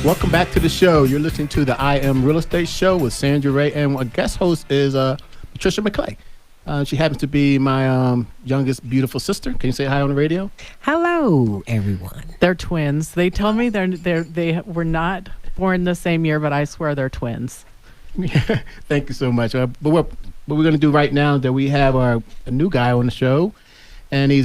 Welcome back to the show. You're listening to the I Am Real Estate Show with Sandra Ray, and our guest host is Patricia McClay. She happens to be my youngest beautiful sister. Can you say hi on the radio? Hello, everyone. They're twins. They tell me they were not born the same year, but I swear they're twins. Thank you so much. But what we're going to do right now is that we have a new guy on the show, and he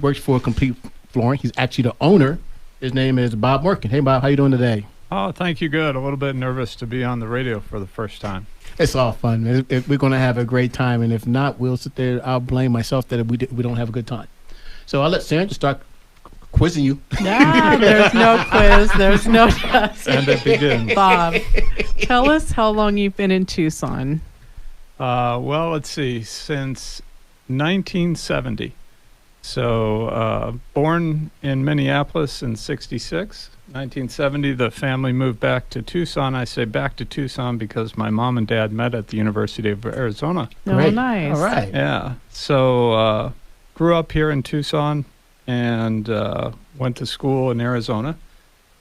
works for Complete Flooring. He's actually the owner. His name is Bob Morken. Hey, Bob, how you doing today? Oh, thank you. Good. A little bit nervous to be on the radio for the first time. It's all fun, man. We're going to have a great time, and if not, we'll sit there. I'll blame myself that we don't have a good time. So I'll let Sandra start quizzing you. No, there's no quiz. There's no test. And it begins. Bob, tell us how long you've been in Tucson. Well, let's see. Since 1970. So born in Minneapolis in 1966. 1970, the family moved back to Tucson. I say back to Tucson because my mom and dad met at the University of Arizona. Oh, Great. nice. All right. Yeah. So grew up here in Tucson and went to school in Arizona.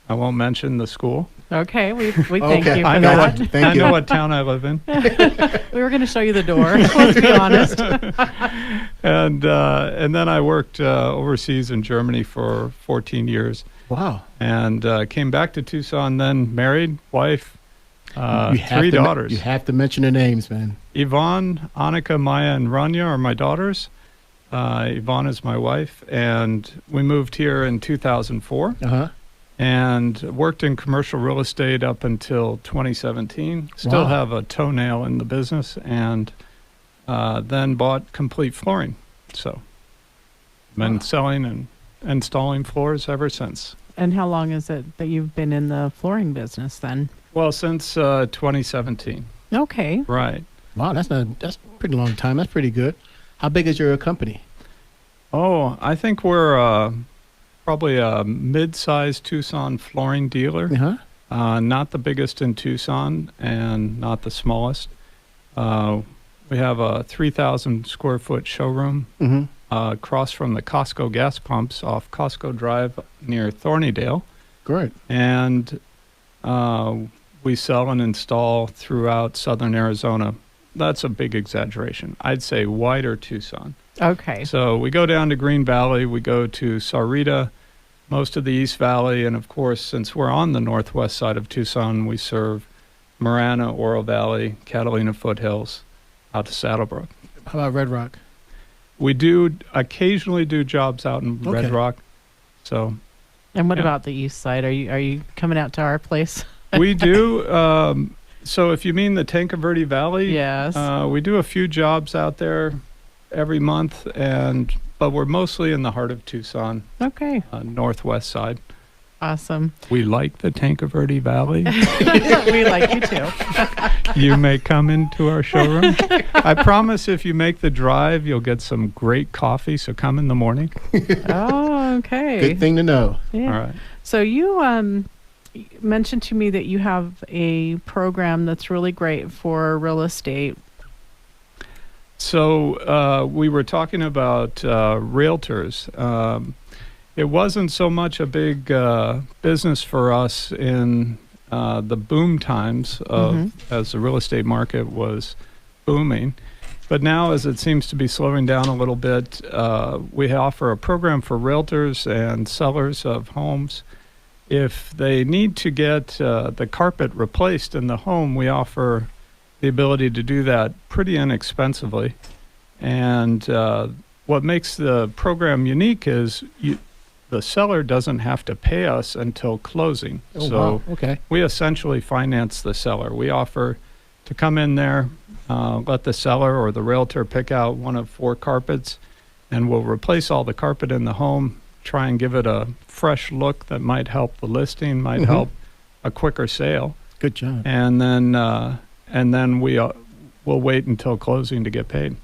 I won't mention the school. Okay, we thank you for I know that. I know what town I live in. We were going to show you the door, let's be honest. And then I worked overseas in Germany for 14 years. Wow. And came back to Tucson, then married, wife, You have three to daughters. You have to mention their names, man. Yvonne, Annika, Maya, and Rania are my daughters. Yvonne is my wife. And we moved here in 2004 Uh-huh. and worked in commercial real estate up until 2017. Still Wow. have a toenail in the business, and then bought Complete Flooring. So been selling and installing floors ever since. And how long is it that you've been in the flooring business then? Well, since 2017. Okay. Right. Wow, that's a pretty long time. That's pretty good. How big is your company? Oh, I think we're probably a mid-sized Tucson flooring dealer. Uh-huh. Not the biggest in Tucson and not the smallest. We have a 3,000 square foot showroom Mm-hmm. across from the COSTCO gas pumps off Costco Drive near Thornydale. Great. And we sell and install throughout southern Arizona. That's a big exaggeration. I'd say wider Tucson. Okay. So we go down to Green Valley, we go to Sahuarita, most of the East Valley, and of course, since we're on the northwest side of Tucson, we serve Marana, Oro Valley, Catalina Foothills, out to Saddlebrook. How about Red Rock? We do occasionally do jobs out in Okay. Red Rock. So And what Yeah. about the east side? Are you coming out to our place? we do. So if you mean the Tanque Verde Valley, Yes. we do a few jobs out there every month, but we're mostly in the heart of Tucson, Okay. northwest side. Awesome. We like the Tanque Verde Valley. We like you too. You may come into our showroom. I promise if you make the drive, you'll get some great coffee, so come in the morning. Oh, okay. Good thing to know. Yeah. All right. So you mentioned to me that you have a program that's really great for real estate. So we were talking about realtors. It wasn't so much a big business for us in the boom times of as the real estate market was booming. But now, as it seems to be slowing down a little bit, we offer a program for realtors and sellers of homes. If they need to get the carpet replaced in the home, we offer the ability to do that pretty inexpensively. And what makes the program unique is the seller doesn't have to pay us until closing. Oh, So wow. Okay. we essentially finance the seller. We offer to come in there, let the seller or the realtor pick out one of 4 carpets, and we'll replace all the carpet in the home, try and give it a fresh look that might help the listing, might help a quicker sale. Good job. And then we'll wait until closing to get paid.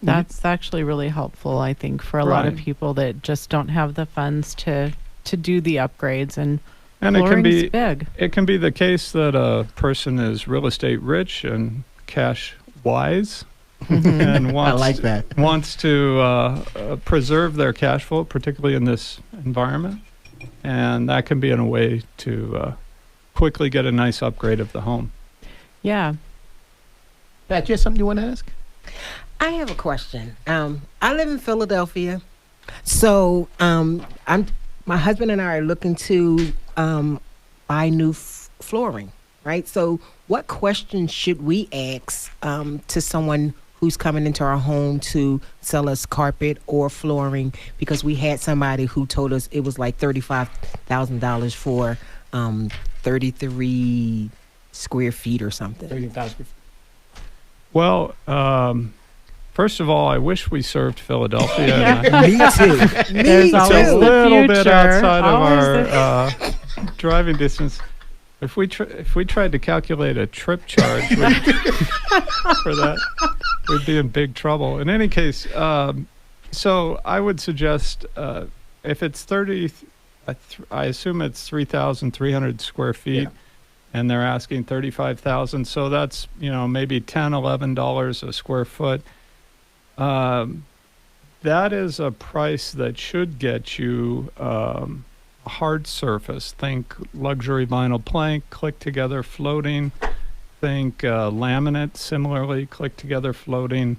That's actually really helpful, I think, for a lot of Right. people that just don't have the funds to do the upgrades. And And it can flooring's be big. it can be the case that a person is real estate rich and cash wise and I like that. wants to preserve their cash flow, particularly in this environment. And that can be in a way to quickly get a nice upgrade of the home. Yeah. Pat, you have something you want to ask? I have a question. I live in Philadelphia, so my husband and I are looking to buy new flooring, right? So, what questions should we ask to someone who's coming into our home to sell us carpet or flooring? Because we had somebody who told us it was like $35,000 for 33 square feet or something. 13,000. Well, first of all, I wish we served Philadelphia. Yeah. Me too. Me There's It's always a too. the little bit future. outside of Always our driving distance. If we tried to calculate a trip charge for that, we'd be in big trouble. In any case, so I would suggest if it's 30, I assume it's 3,300 square feet, Yeah. and they're asking 35,000. So that's maybe $10-11 a square foot. That is a price that should get you a hard surface. Think luxury vinyl plank, click together floating. Think laminate, similarly click together floating.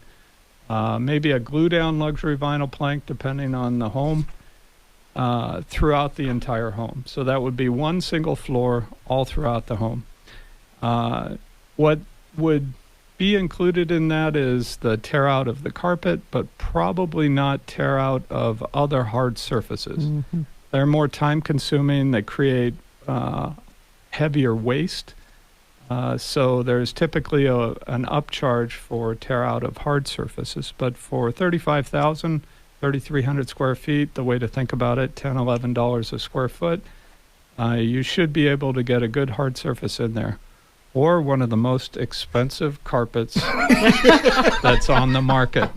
Maybe a glue down luxury vinyl plank, depending on the home, throughout the entire home. So that would be one single floor all throughout the home. What would be included in that is the tear out of the carpet, but probably not tear out of other hard surfaces. Mm-hmm. They're more time consuming. They create heavier waste. So there's typically an upcharge for tear out of hard surfaces. But for 35,000, 3,300 square feet, the way to think about it, $10-11 a square foot, you should be able to get a good hard surface in there. Or one of the most expensive carpets that's on the market.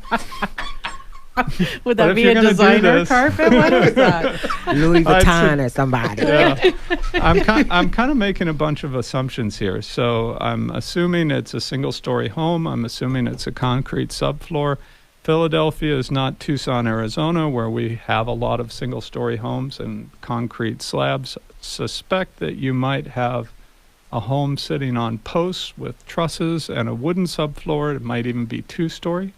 Would But that if be you're a gonna do designer this- carpet? What is that? Louis I'd Vuitton or somebody. Yeah. I'm kind of making a bunch of assumptions here. So I'm assuming it's a single-story home. I'm assuming it's a concrete subfloor. Philadelphia is not Tucson, Arizona, where we have a lot of single-story homes and concrete slabs. Suspect that you might have a home sitting on posts with trusses and a wooden subfloor. It might even be two-story.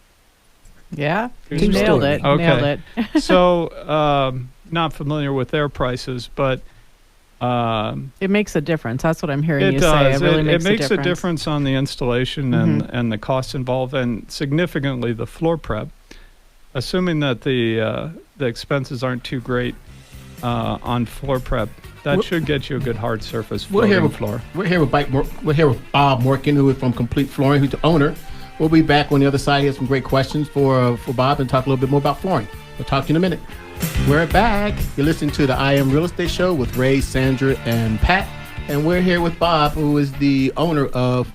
Yeah. Two-story. You nailed it. Okay. Nailed it. So not familiar with their prices, but It makes a difference. That's what I'm hearing it you does. say. It really it makes, makes a difference. on the installation and the costs involved, and significantly the floor prep. Assuming that the expenses aren't too great on floor prep, that should get you a good hard surface We're here floating with floor. We're here with Bob Morken, who is from Complete Flooring, who's the owner. We'll be back on the other side. He has some great questions for Bob and talk a little bit more about flooring. We'll talk to you in a minute. We're back. You're listening to the I Am Real Estate Show with Ray, Sandra, and Pat. And we're here with Bob, who is the owner of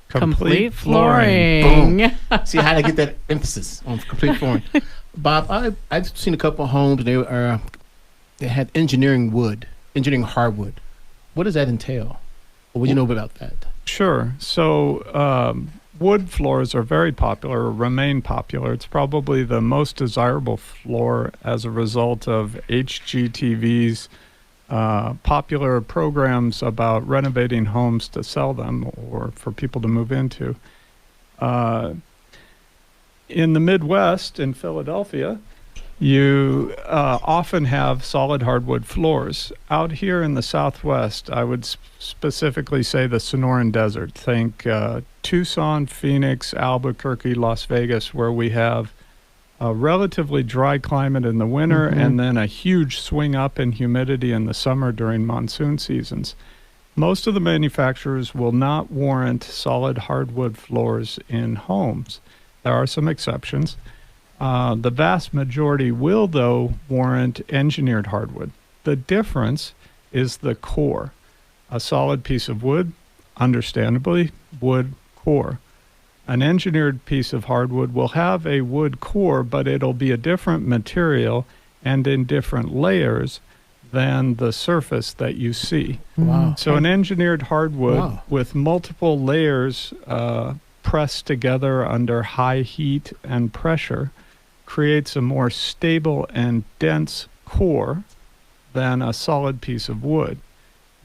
Complete flooring. Boom. See how to get that emphasis on Complete Flooring. Bob, I've seen a couple of homes. They had engineering hardwood. What does that entail? What would you know about that? Sure. So wood floors are very popular, or remain popular. It's probably the most desirable floor as a result of HGTV's popular programs about renovating homes to sell them or for people to move into. In the Midwest, in Philadelphia, you often have solid hardwood floors. Out here in the Southwest, I would specifically say the Sonoran Desert. Think Tucson, Phoenix, Albuquerque, Las Vegas, where we have a relatively dry climate in the winter and then a huge swing up in humidity in the summer during monsoon seasons. Most of the manufacturers will not warrant solid hardwood floors in homes. There are some exceptions. The vast majority will, though, warrant engineered hardwood. The difference is the core. A solid piece of wood, understandably, wood core. An engineered piece of hardwood will have a wood core, but it'll be a different material and in different layers than the surface that you see. Wow. So an engineered hardwood Wow. with multiple layers pressed together under high heat and pressure creates a more stable and dense core than a solid piece of wood.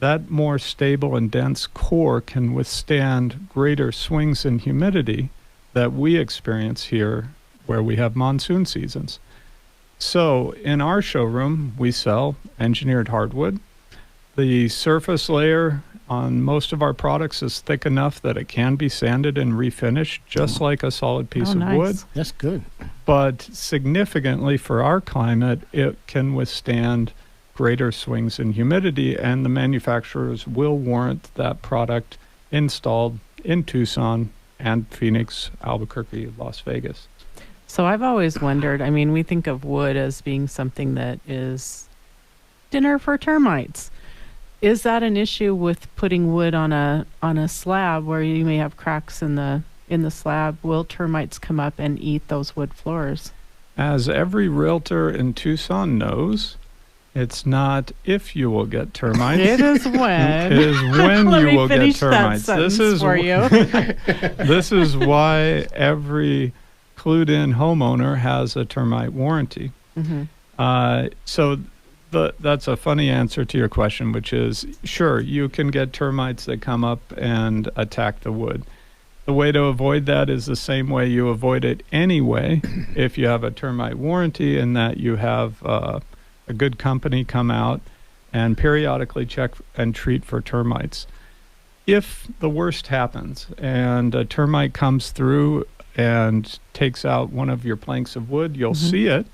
that more stable and dense core can withstand greater swings in humidity that we experience here where we have monsoon seasons. So in our showroom, we sell engineered hardwood. The surface layer on most of our products is thick enough that it can be sanded and refinished, just like a solid piece of wood. That's good. But significantly for our climate, it can withstand greater swings in humidity, and the manufacturers will warrant that product installed in Tucson and Phoenix, Albuquerque, Las Vegas. So I've always wondered, I mean, we think of wood as being something that is dinner for termites. Is that an issue with putting wood on a slab where you may have cracks in the slab? Will termites come up and eat those wood floors? As every realtor in Tucson knows, it's not if you will get termites. It is when. It is when Let you me will get finish that termites. sentence for you. This is why every clued-in homeowner has a termite warranty. Mm-hmm. So that's a funny answer to your question, which is, sure, you can get termites that come up and attack the wood. The way to avoid that is the same way you avoid it anyway if you have a termite warranty, in that you have a good company come out and periodically check and treat for termites. If the worst happens and a termite comes through and takes out one of your planks of wood, you'll see it.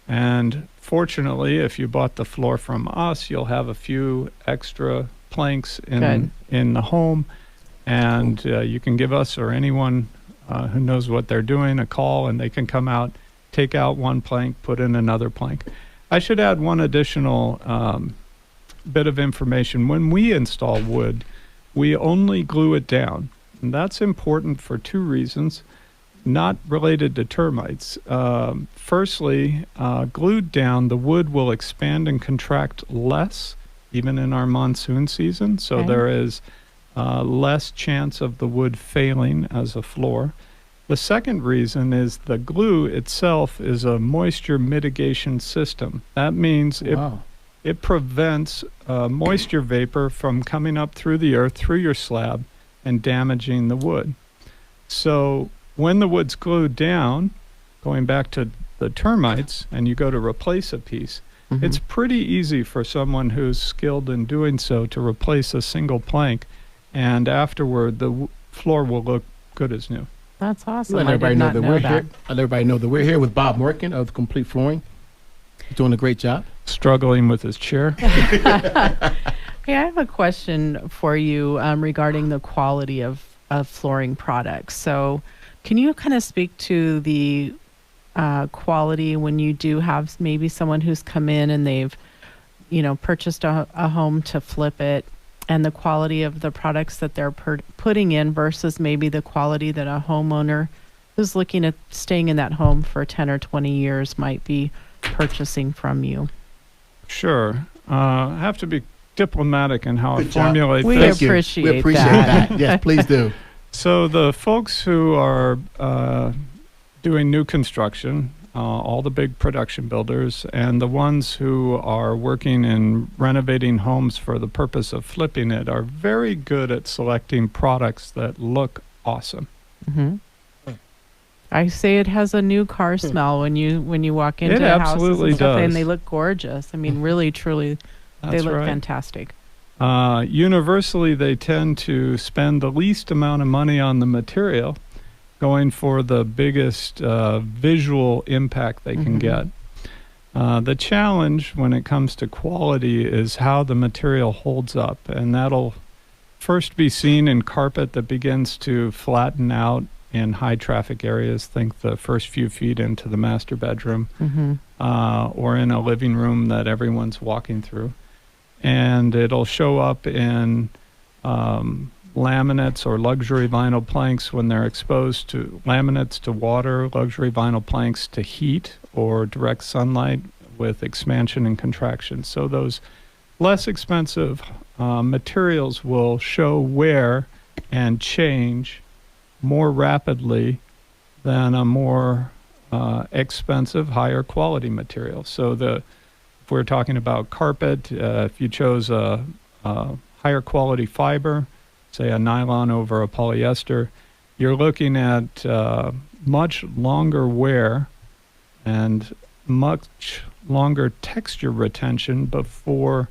And fortunately, if you bought the floor from us, you'll have a few extra planks in the home. And you can give us or anyone who knows what they're doing a call, and they can come out, take out one plank, put in another plank. I should add one additional bit of information. When we install wood, we only glue it down. And that's important for two reasons, not related to termites. Firstly, glued down, the wood will expand and contract less, even in our monsoon season. So there is less chance of the wood failing as a floor. The second reason is the glue itself is a moisture mitigation system. That means it prevents moisture vapor from coming up through the earth, through your slab, and damaging the wood. So when the wood's glued down, going back to the termites, and you go to replace a piece, it's pretty easy for someone who's skilled in doing so to replace a single plank, and afterward the floor will look good as new. That's awesome. Let I everybody did know not that know we're that. here. Let everybody know that we're here with Bob Morken of Complete Flooring. He's doing a great job. Struggling with his chair. Hey, I have a question for you regarding the quality of flooring products. So can you kind of speak to the quality when you do have maybe someone who's come in and they've, purchased a home to flip it, and the quality of the products that they're putting in versus maybe the quality that a homeowner who's looking at staying in that home for 10 or 20 years might be purchasing from you? Sure. I have to be diplomatic in how I Good job. formulate We this. appreciate We appreciate that. Yes, please do. So the folks who are doing new construction, all the big production builders, and the ones who are working in renovating homes for the purpose of flipping it, are very good at selecting products that look awesome. Mm-hmm. I say it has a new car smell when you walk into It houses absolutely and stuff, and does. they look gorgeous. I mean, really, truly, they That's look right. fantastic. Universally, they tend to spend the least amount of money on the material, going for the biggest visual impact they can get. The challenge when it comes to quality is how the material holds up, and that'll first be seen in carpet that begins to flatten out in high traffic areas. Think the first few feet into the master bedroom, or in a living room that everyone's walking through. And it'll show up in laminates or luxury vinyl planks when they're exposed to laminates to water, luxury vinyl planks to heat or direct sunlight with expansion and contraction. So those less expensive materials will show wear and change more rapidly than a more expensive, higher quality material. So if we're talking about carpet, if you chose a higher quality fiber, say a nylon over a polyester, you're looking at much longer wear and much longer texture retention before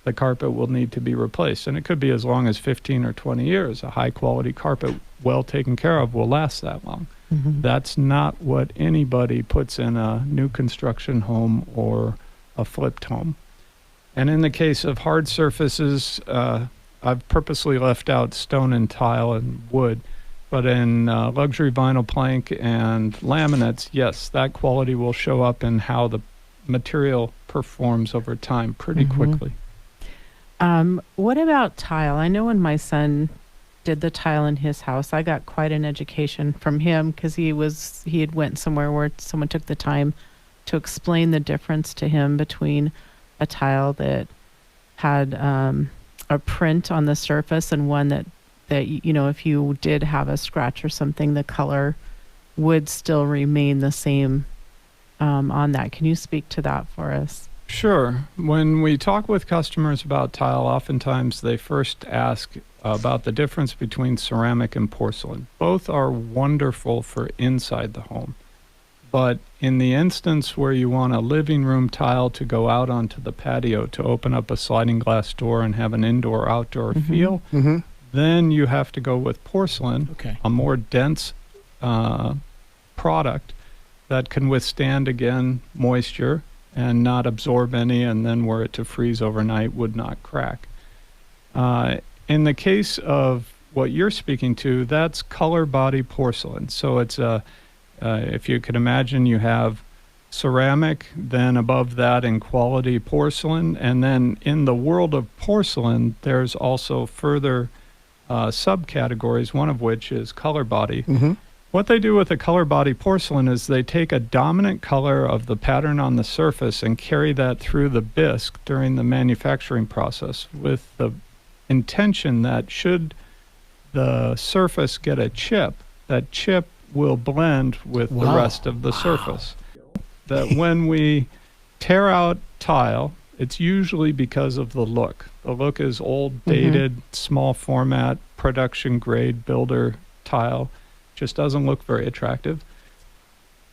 the carpet will need to be replaced. And it could be as long as 15 or 20 years. A high quality carpet, well taken care of, will last that long. Mm-hmm. That's not what anybody puts in a new construction home or a flipped home. And in the case of hard surfaces, I've purposely left out stone and tile and wood. But in luxury vinyl plank and laminates, yes, that quality will show up in how the material performs over time pretty quickly. What about tile? I know when my son did the tile in his house, I got quite an education from him because he had went somewhere where someone took the time to explain the difference to him between a tile that had a print on the surface and one that if you did have a scratch or something, the color would still remain the same on that. Can you speak to that for us? Sure. When we talk with customers about tile, oftentimes they first ask about the difference between ceramic and porcelain. Both are wonderful for inside the home. But in the instance where you want a living room tile to go out onto the patio to open up a sliding glass door and have an indoor-outdoor feel, then you have to go with porcelain, a more dense product that can withstand, again, moisture and not absorb any, and then were it to freeze overnight, would not crack. In the case of what you're speaking to, that's color body porcelain. So it's if you could imagine, you have ceramic, then above that in quality porcelain, and then in the world of porcelain, there's also further subcategories, one of which is color body. What they do with a color body porcelain is they take a dominant color of the pattern on the surface and carry that through the bisque during the manufacturing process with the intention that should the surface get a chip, that chip will blend with the rest of the surface. That when we tear out tile, it's usually because of the look. The look is old, dated, small format, production grade builder tile. Just doesn't look very attractive.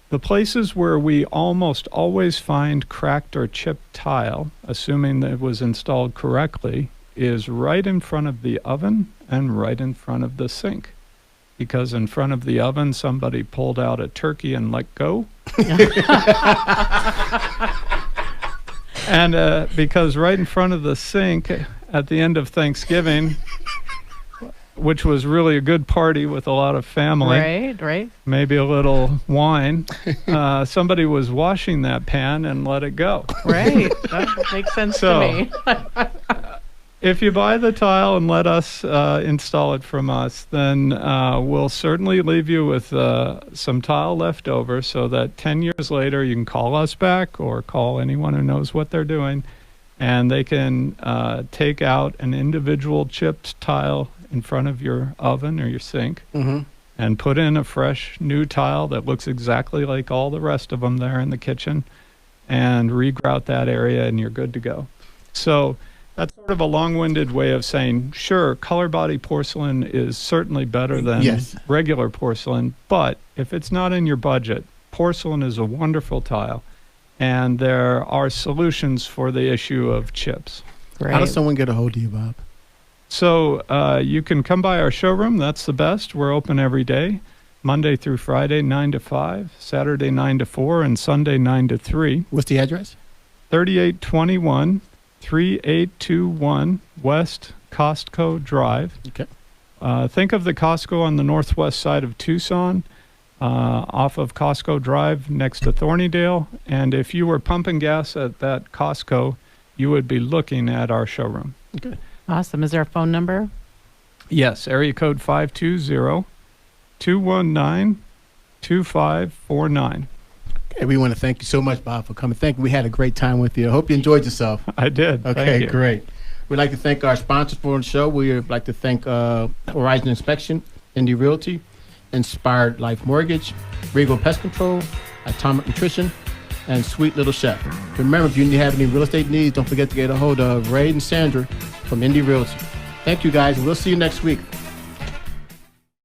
The places where we almost always find cracked or chipped tile, assuming that it was installed correctly, is right in front of the oven and right in front of the sink. Because in front of the oven, somebody pulled out a turkey and let go. And because right in front of the sink at the end of Thanksgiving, which was really a good party with a lot of family. Right. Maybe a little wine. Somebody was washing that pan and let it go. Right. That makes sense to me. If you buy the tile and let us install it from us, then we'll certainly leave you with some tile left over so that 10 years later you can call us back or call anyone who knows what they're doing, and they can take out an individual chipped tile in front of your oven or your sink and put in a fresh new tile that looks exactly like all the rest of them there in the kitchen and regrout that area, and you're good to go. So that's sort of a long-winded way of saying, sure, color body porcelain is certainly better than regular porcelain, but if it's not in your budget, porcelain is a wonderful tile, and there are solutions for the issue of chips. How does someone get a hold of you, Bob? So you can come by our showroom. That's the best. We're open every day, Monday through Friday, 9 to 5, Saturday, 9 to 4, and Sunday, 9 to 3. What's the address? 3821 3821 West COSTCO Drive. Okay. Think of the Costco on the northwest side of Tucson, off of Costco Drive next to Thornydale. And if you were pumping gas at that Costco, you would be looking at our showroom. Okay. Awesome. Is there a phone number? Yes, area code 520-219-2549. Okay, we want to thank you so much, Bob, for coming. We had a great time with you. I hope you enjoyed yourself. I did. Okay, Thank you. Great. We'd like to thank our sponsors for the show. We'd like to thank Horizon Inspection, Indy Realty, Inspired Life Mortgage, Regal Pest Control, Atomic Nutrition, and Sweet Little Chef. Remember, if you have any real estate needs, don't forget to get a hold of Ray and Sandra from Indy Realty. Thank you, guys. We'll see you next week.